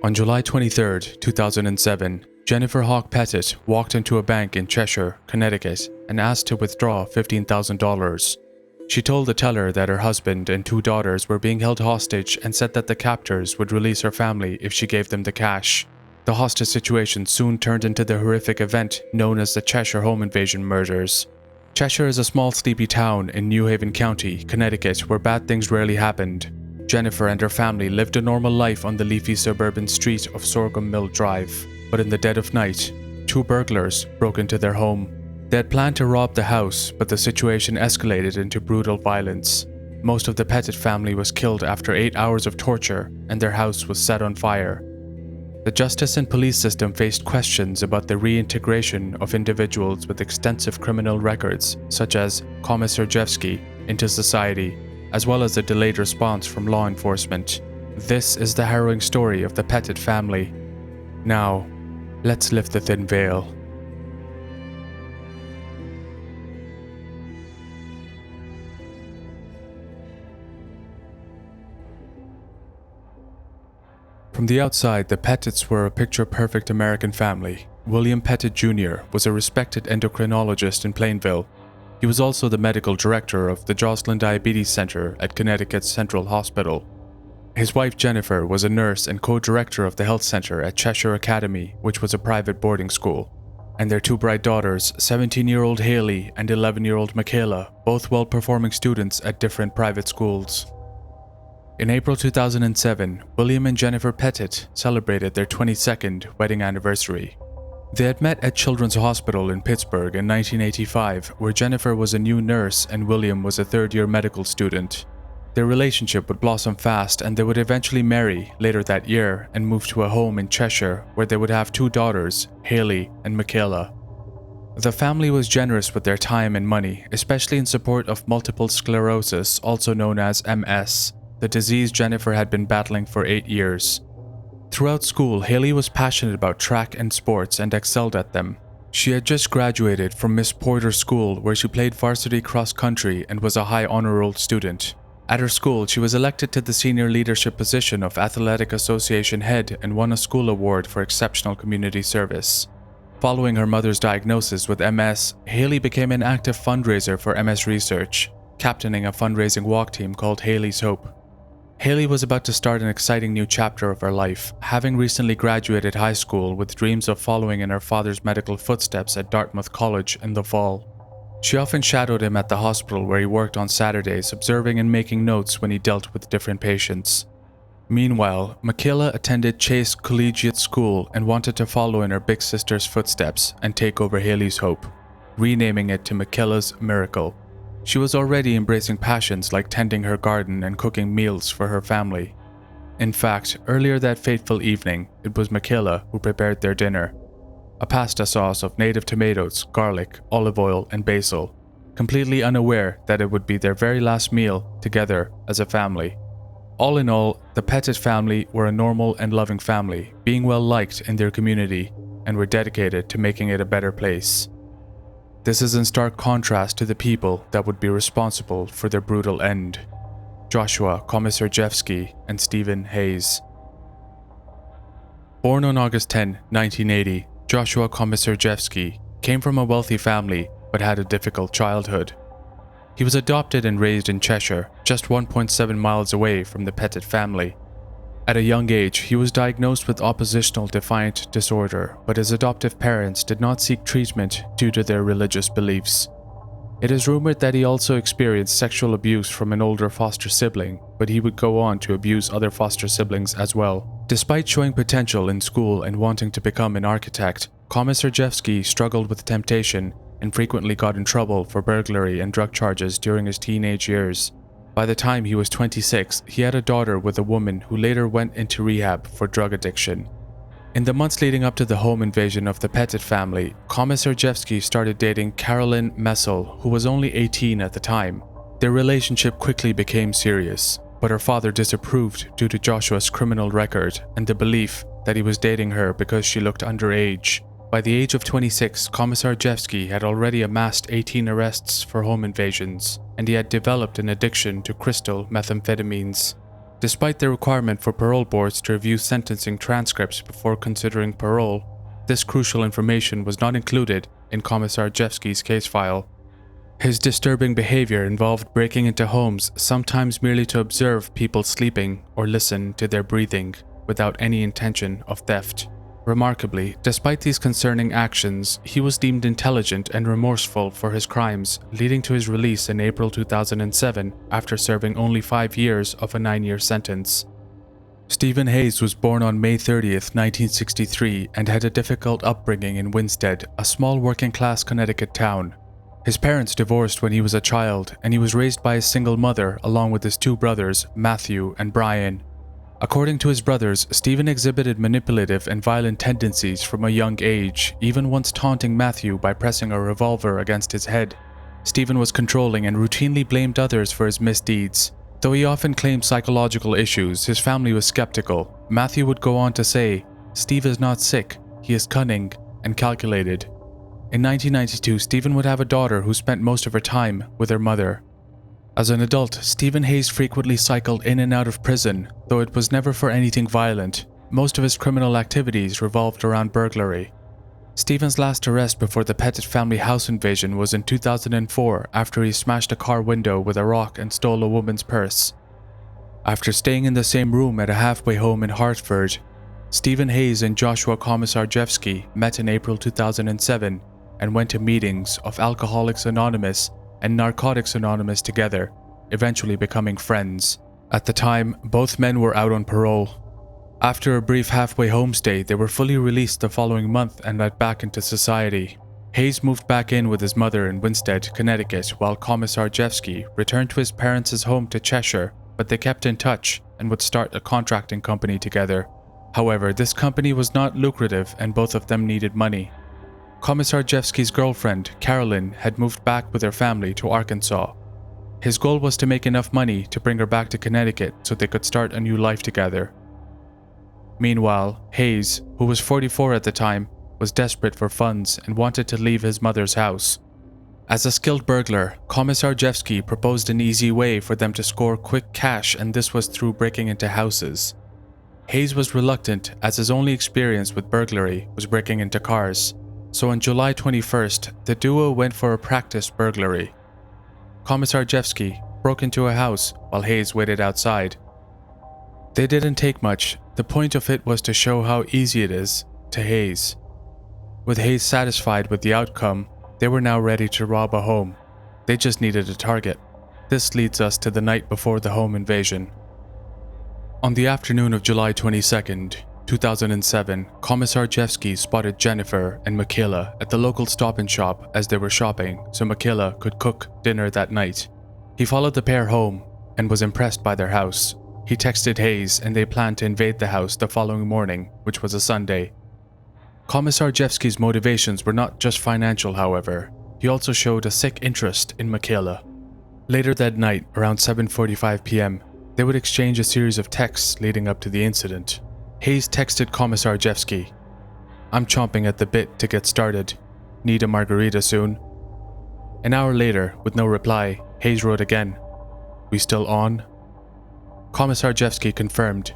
On July 23, 2007, Jennifer Hawke-Petit walked into a bank in Cheshire, Connecticut, and asked to withdraw $15,000. She told the teller that her husband and 2 daughters were being held hostage and said that the captors would release her family if she gave them the cash. The hostage situation soon turned into the horrific event known as the Cheshire home invasion murders. Cheshire is a small sleepy town in New Haven County, Connecticut, where bad things rarely happened. Jennifer and her family lived a normal life on the leafy suburban street of Sorghum Mill Drive. But in the dead of night, 2 burglars broke into their home. They had planned to rob the house, but the situation escalated into brutal violence. Most of the Petit family was killed after 8 hours of torture, and their house was set on fire. The justice and police system faced questions about the reintegration of individuals with extensive criminal records, such as Komisarjevsky, into society, as well as a delayed response from law enforcement. This is the harrowing story of the Petit family. Now, let's lift the thin veil. From the outside, the Petits were a picture-perfect American family. William Petit Jr. was a respected endocrinologist in Plainville. He was also the medical director of the Joslin Diabetes Center at Connecticut Central Hospital. His wife Jennifer was a nurse and co-director of the health center at Cheshire Academy, which was a private boarding school. And their 2 bright daughters, 17-year-old Hayley and 11-year-old Michaela, both well-performing students at different private schools. In April 2007, William and Jennifer Petit celebrated their 22nd wedding anniversary. They had met at Children's Hospital in Pittsburgh in 1985, where Jennifer was a new nurse and William was a 3rd-year medical student. Their relationship would blossom fast, and they would eventually marry later that year and move to a home in Cheshire where they would have 2 daughters, Hayley and Michaela. The family was generous with their time and money, especially in support of multiple sclerosis, also known as MS, the disease Jennifer had been battling for 8 years. Throughout school, Hayley was passionate about track and sports and excelled at them. She had just graduated from Miss Porter's school, where she played varsity cross country and was a high honor roll student. At her school, she was elected to the senior leadership position of Athletic Association head and won a school award for exceptional community service. Following her mother's diagnosis with MS, Hayley became an active fundraiser for MS research, captaining a fundraising walk team called Hayley's Hope. Hayley was about to start an exciting new chapter of her life, having recently graduated high school with dreams of following in her father's medical footsteps at Dartmouth College in the fall. She often shadowed him at the hospital where he worked on Saturdays, observing and making notes when he dealt with different patients. Meanwhile, Michaela attended Chase Collegiate School and wanted to follow in her big sister's footsteps and take over Hayley's Hope, renaming it to Michaela's Miracle. She was already embracing passions like tending her garden and cooking meals for her family. In fact, earlier that fateful evening, it was Michaela who prepared their dinner. A pasta sauce of native tomatoes, garlic, olive oil, and basil, completely unaware that it would be their very last meal together as a family. All in all, the Petit family were a normal and loving family, being well liked in their community, and were dedicated to making it a better place. This is in stark contrast to the people that would be responsible for their brutal end: Joshua Komisarjevsky and Steven Hayes. Born on August 10, 1980, Joshua Komisarjevsky came from a wealthy family but had a difficult childhood. He was adopted and raised in Cheshire, just 1.7 miles away from the Petit family. At a young age, he was diagnosed with oppositional defiant disorder, but his adoptive parents did not seek treatment due to their religious beliefs. It is rumored that he also experienced sexual abuse from an older foster sibling, but he would go on to abuse other foster siblings as well. Despite showing potential in school and wanting to become an architect, Komisarjevsky struggled with temptation and frequently got in trouble for burglary and drug charges during his teenage years. By the time he was 26, he had a daughter with a woman who later went into rehab for drug addiction. In the months leading up to the home invasion of the Petit family, Komisarjevsky started dating Carolyn Messel, who was only 18 at the time. Their relationship quickly became serious, but her father disapproved due to Joshua's criminal record and the belief that he was dating her because she looked underage. By the age of 26, Komisarjevsky had already amassed 18 arrests for home invasions, and he had developed an addiction to crystal methamphetamines. Despite the requirement for parole boards to review sentencing transcripts before considering parole, this crucial information was not included in Komisarjevsky's case file. His disturbing behavior involved breaking into homes, sometimes merely to observe people sleeping or listen to their breathing, without any intention of theft. Remarkably, despite these concerning actions, he was deemed intelligent and remorseful for his crimes, leading to his release in April 2007 after serving only 5 years of a 9-year sentence. Steven Hayes was born on May 30th, 1963 and had a difficult upbringing in Winsted, a small working-class Connecticut town. His parents divorced when he was a child, and he was raised by a single mother along with his 2 brothers, Matthew and Brian. According to his brothers, Steven exhibited manipulative and violent tendencies from a young age, even once taunting Matthew by pressing a revolver against his head. Steven was controlling and routinely blamed others for his misdeeds. Though he often claimed psychological issues, his family was skeptical. Matthew would go on to say, "Steve is not sick, he is cunning and calculated." In 1992, Steven would have a daughter who spent most of her time with her mother. As an adult, Steven Hayes frequently cycled in and out of prison, though it was never for anything violent. Most of his criminal activities revolved around burglary. Steven's last arrest before the Petit family house invasion was in 2004 after he smashed a car window with a rock and stole a woman's purse. After staying in the same room at a halfway home in Hartford, Steven Hayes and Joshua Komisarjevsky met in April 2007 and went to meetings of Alcoholics Anonymous and Narcotics Anonymous together, eventually becoming friends. At the time, both men were out on parole. After a brief halfway home stay, they were fully released the following month and let back into society. Hayes moved back in with his mother in Winsted, Connecticut, while Komisarjevsky returned to his parents' home to Cheshire, but they kept in touch and would start a contracting company together. However, this company was not lucrative and both of them needed money. Komisarjevsky's girlfriend, Carolyn, had moved back with her family to Arkansas. His goal was to make enough money to bring her back to Connecticut so they could start a new life together. Meanwhile, Hayes, who was 44 at the time, was desperate for funds and wanted to leave his mother's house. As a skilled burglar, Komisarjevsky proposed an easy way for them to score quick cash, and this was through breaking into houses. Hayes was reluctant as his only experience with burglary was breaking into cars. So on July 21st, the duo went for a practice burglary. Komisarjevsky broke into a house while Hayes waited outside. They didn't take much. The point of it was to show how easy it is to Hayes. With Hayes satisfied with the outcome, they were now ready to rob a home. They just needed a target. This leads us to the night before the home invasion. On the afternoon of July 22nd, 2007, Komisarjevsky spotted Jennifer and Michaela at the local Stop and Shop as they were shopping so Michaela could cook dinner that night. He followed the pair home and was impressed by their house. He texted Hayes and they planned to invade the house the following morning, which was a Sunday. Komisarjevsky's motivations were not just financial, however. He also showed a sick interest in Michaela. Later that night, around 7:45 p.m., they would exchange a series of texts leading up to the incident. Hayes texted Komisarjevsky, "I'm chomping at the bit to get started. Need a margarita soon." An hour later, with no reply, Hayes wrote again, "We still on?" Komisarjevsky confirmed,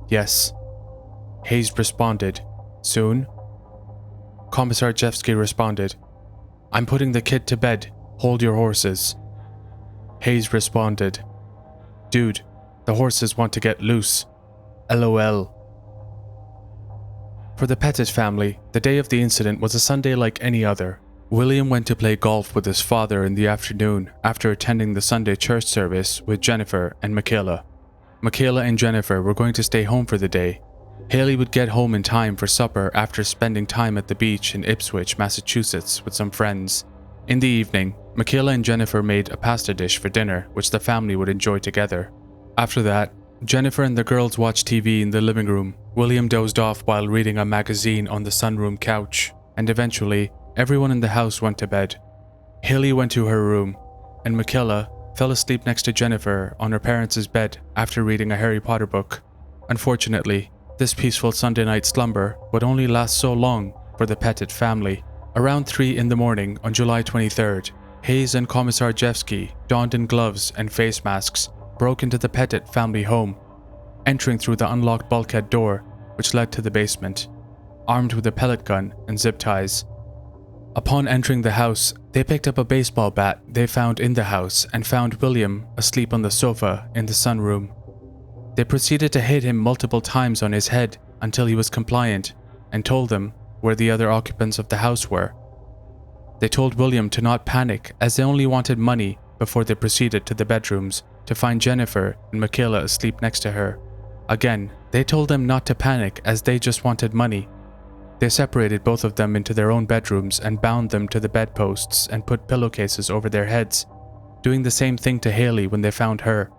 "Yes." Hayes responded, "Soon?" Komisarjevsky responded, "I'm putting the kid to bed. Hold your horses." Hayes responded, "Dude, the horses want to get loose. LOL." For the Petit family, the day of the incident was a Sunday like any other. William went to play golf with his father in the afternoon after attending the Sunday church service with Jennifer and Michaela. Michaela and Jennifer were going to stay home for the day. Hayley would get home in time for supper after spending time at the beach in Ipswich, Massachusetts with some friends. In the evening, Michaela and Jennifer made a pasta dish for dinner, which the family would enjoy together. After that, Jennifer and the girls watched TV in the living room. William dozed off while reading a magazine on the sunroom couch, and eventually, everyone in the house went to bed. Hayley went to her room, and Michaela fell asleep next to Jennifer on her parents' bed after reading a Harry Potter book. Unfortunately, this peaceful Sunday night slumber would only last so long for the Petit family. Around 3 in the morning on July 23rd, Hayes and Komisarjevsky, donned in gloves and face masks, broke into the Petit family home. entering through the unlocked bulkhead door, which led to the basement, armed with a pellet gun and zip ties. Upon entering the house, they picked up a baseball bat they found in the house and found William asleep on the sofa in the sunroom. They proceeded to hit him multiple times on his head until he was compliant and told them where the other occupants of the house were. They told William to not panic as they only wanted money before they proceeded to the bedrooms to find Jennifer and Michaela asleep next to her. Again, they told them not to panic as they just wanted money. They separated both of them into their own bedrooms and bound them to the bedposts and put pillowcases over their heads, doing the same thing to Hayley when they found her.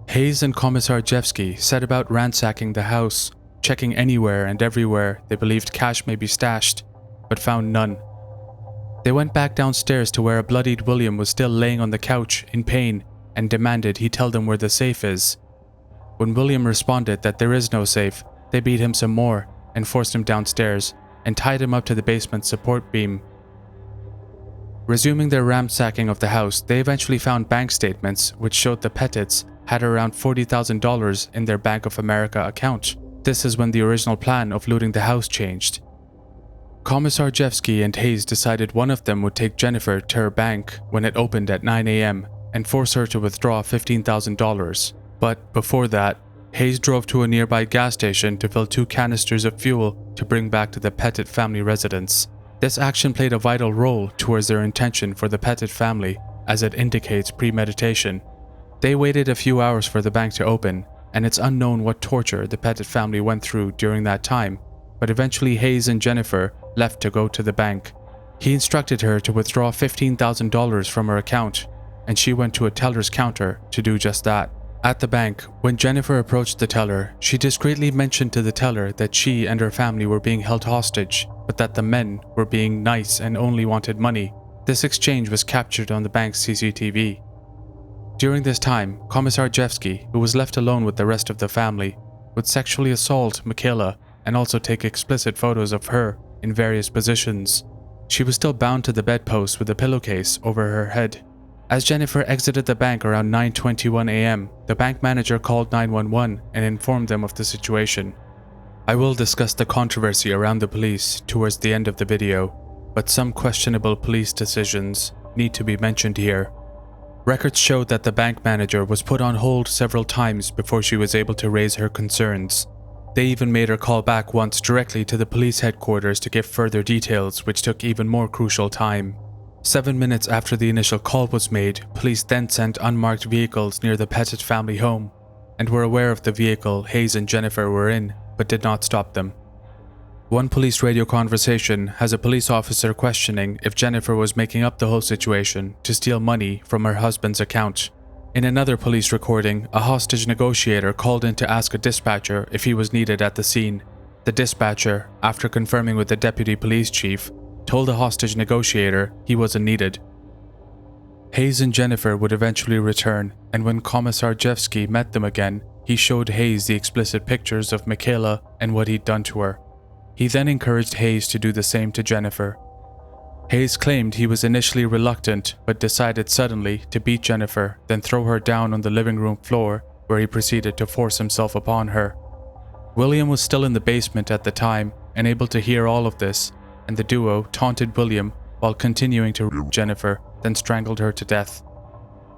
Hayes and Komisarjevsky set about ransacking the house, checking anywhere and everywhere they believed cash may be stashed, but found none. They went back downstairs to where a bloodied William was still laying on the couch in pain and demanded he tell them where the safe is. When William responded that there is no safe, they beat him some more and forced him downstairs and tied him up to the basement support beam. Resuming their ransacking of the house, they eventually found bank statements which showed the Petits had around $40,000 in their Bank of America account. This is when the original plan of looting the house changed. Komisarjevsky and Hayes decided one of them would take Jennifer to her bank when it opened at 9 a.m. and force her to withdraw $15,000. But before that, Hayes drove to a nearby gas station to fill 2 canisters of fuel to bring back to the Petit family residence. This action played a vital role towards their intention for the Petit family, as it indicates premeditation. They waited a few hours for the bank to open, and it's unknown what torture the Petit family went through during that time, but eventually Hayes and Jennifer left to go to the bank. He instructed her to withdraw $15,000 from her account, and she went to a teller's counter to do just that. At the bank, when Jennifer approached the teller, she discreetly mentioned to the teller that she and her family were being held hostage, but that the men were being nice and only wanted money. This exchange was captured on the bank's CCTV. During this time, Komisarjevsky, who was left alone with the rest of the family, would sexually assault Michaela and also take explicit photos of her in various positions. She was still bound to the bedpost with a pillowcase over her head. As Jennifer exited the bank around 9:21 a.m., the bank manager called 911 and informed them of the situation. I will discuss the controversy around the police towards the end of the video, but some questionable police decisions need to be mentioned here. Records showed that the bank manager was put on hold several times before she was able to raise her concerns. They even made her call back once directly to the police headquarters to give further details, which took even more crucial time. 7 minutes after the initial call was made, police then sent unmarked vehicles near the Petit family home and were aware of the vehicle Hayes and Jennifer were in, but did not stop them. One police radio conversation has a police officer questioning if Jennifer was making up the whole situation to steal money from her husband's account. In another police recording, a hostage negotiator called in to ask a dispatcher if he was needed at the scene. The dispatcher, after confirming with the deputy police chief, told the hostage negotiator he wasn't needed. Hayes and Jennifer would eventually return, and when Komisarjevsky met them again, he showed Hayes the explicit pictures of Michaela and what he'd done to her. He then encouraged Hayes to do the same to Jennifer. Hayes claimed he was initially reluctant but decided suddenly to beat Jennifer, then throw her down on the living room floor where he proceeded to force himself upon her. William was still in the basement at the time and able to hear all of this, and the duo taunted William while continuing to rape Jennifer, then strangled her to death.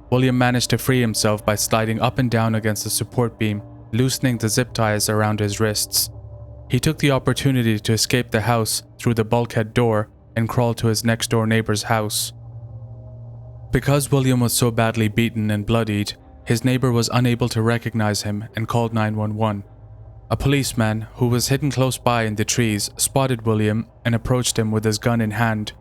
William managed to free himself by sliding up and down against the support beam, loosening the zip ties around his wrists. He took the opportunity to escape the house through the bulkhead door and crawled to his next-door neighbor's house. Because William was so badly beaten and bloodied, his neighbor was unable to recognize him and called 911. A policeman who was hidden close by in the trees spotted William and approached him with his gun in hand.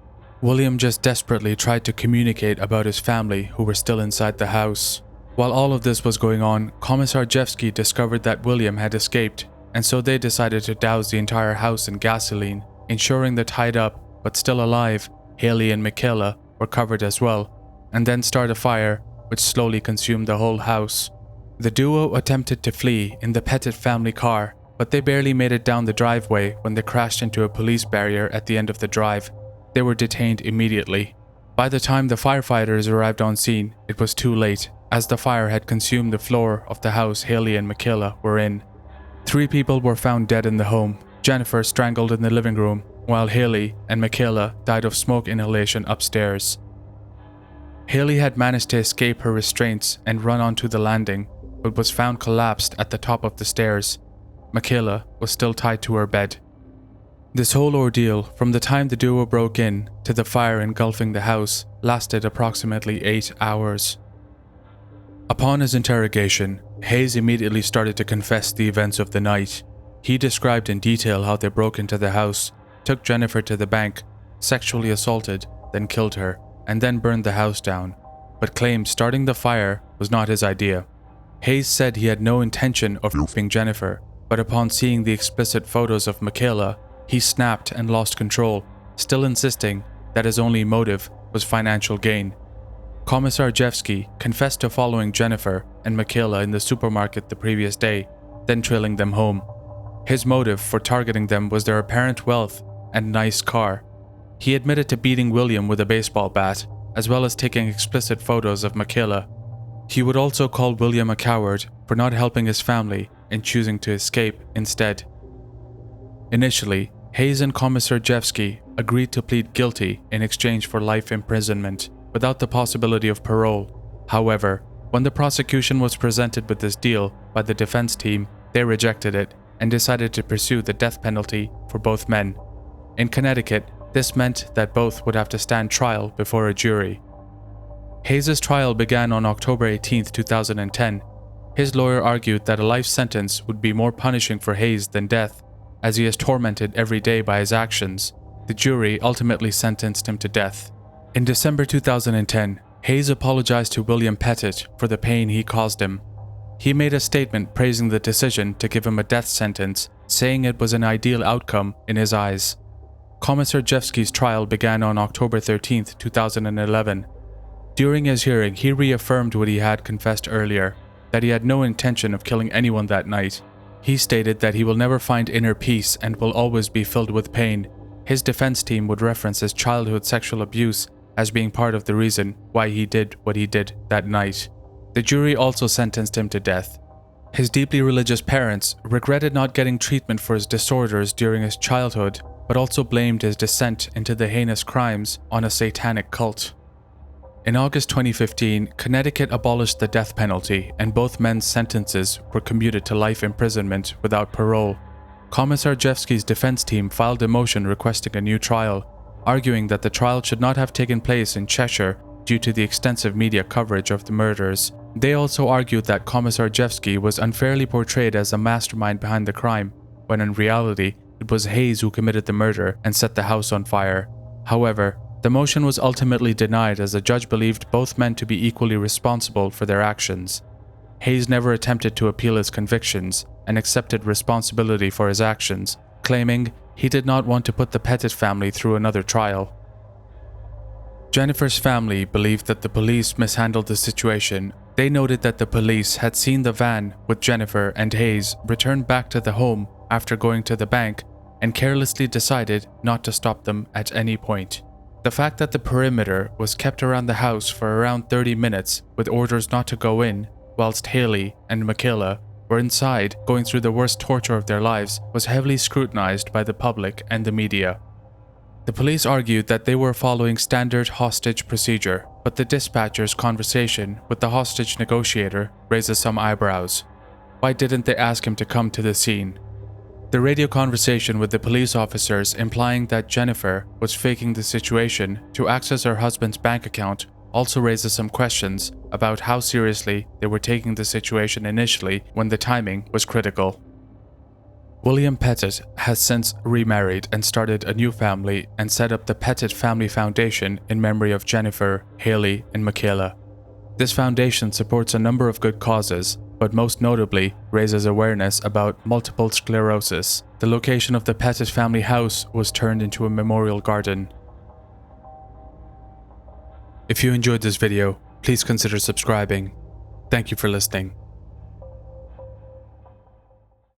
William just desperately tried to communicate about his family who were still inside the house. While all of this was going on, Komisarjevsky discovered that William had escaped, and so they decided to douse the entire house in gasoline, ensuring the tied up but still alive Hayley and Michaela were covered as well, and then start a fire which slowly consumed the whole house. The duo attempted to flee in the Petit family car, but they barely made it down the driveway when they crashed into a police barrier at the end of the drive. They were detained immediately. By the time the firefighters arrived on scene, it was too late, as the fire had consumed the floor of the house Hayley and Michaela were in. 3 people were found dead in the home, Jennifer strangled in the living room, while Hayley and Michaela died of smoke inhalation upstairs. Hayley had managed to escape her restraints and run onto the landing, but was found collapsed at the top of the stairs. Michaela was still tied to her bed. This whole ordeal, from the time the duo broke in to the fire engulfing the house, lasted approximately 8 hours. Upon his interrogation, Hayes immediately started to confess the events of the night. He described in detail how they broke into the house, took Jennifer to the bank, sexually assaulted, then killed her, and then burned the house down, but claimed starting the fire was not his idea. Hayes said he had no intention of raping Jennifer, but upon seeing the explicit photos of Michaela, he snapped and lost control, still insisting that his only motive was financial gain. Komisarjevsky confessed to following Jennifer and Michaela in the supermarket the previous day, then trailing them home. His motive for targeting them was their apparent wealth and nice car. He admitted to beating William with a baseball bat, as well as taking explicit photos of Michaela. He would also call William a coward for not helping his family and choosing to escape instead. Initially, Hayes and Komisarjevsky agreed to plead guilty in exchange for life imprisonment, without the possibility of parole. However, when the prosecution was presented with this deal by the defense team, they rejected it and decided to pursue the death penalty for both men. In Connecticut, this meant that both would have to stand trial before a jury. Hayes' trial began on October 18, 2010. His lawyer argued that a life sentence would be more punishing for Hayes than death, as he is tormented every day by his actions. The jury ultimately sentenced him to death. In December 2010, Hayes apologized to William Petit for the pain he caused him. He made a statement praising the decision to give him a death sentence, saying it was an ideal outcome in his eyes. Komisarjevsky's trial began on October 13, 2011. During his hearing, he reaffirmed what he had confessed earlier, that he had no intention of killing anyone that night. He stated that he will never find inner peace and will always be filled with pain. His defense team would reference his childhood sexual abuse as being part of the reason why he did what he did that night. The jury also sentenced him to death. His deeply religious parents regretted not getting treatment for his disorders during his childhood, but also blamed his descent into the heinous crimes on a satanic cult. In August 2015, Connecticut abolished the death penalty, and both men's sentences were commuted to life imprisonment without parole. Komisarjevsky's defense team filed a motion requesting a new trial, arguing that the trial should not have taken place in Cheshire due to the extensive media coverage of the murders. They also argued that Komisarjevsky was unfairly portrayed as a mastermind behind the crime, when in reality, it was Hayes who committed the murder and set the house on fire. However, the motion was ultimately denied as the judge believed both men to be equally responsible for their actions. Hayes never attempted to appeal his convictions and accepted responsibility for his actions, claiming he did not want to put the Petit family through another trial. Jennifer's family believed that the police mishandled the situation. They noted that the police had seen the van with Jennifer and Hayes return back to the home after going to the bank and carelessly decided not to stop them at any point. The fact that the perimeter was kept around the house for around 30 minutes with orders not to go in, whilst Hayley and Michaela were inside going through the worst torture of their lives, was heavily scrutinized by the public and the media. The police argued that they were following standard hostage procedure, but the dispatcher's conversation with the hostage negotiator raises some eyebrows. Why didn't they ask him to come to the scene? The radio conversation with the police officers implying that Jennifer was faking the situation to access her husband's bank account also raises some questions about how seriously they were taking the situation initially when the timing was critical. William Petit has since remarried and started a new family and set up the Petit Family Foundation in memory of Jennifer, Hayley, and Michaela. This foundation supports a number of good causes, but most notably raises awareness about multiple sclerosis. The location of the Petit family house was turned into a memorial garden. If you enjoyed this video, please consider subscribing. Thank you for listening.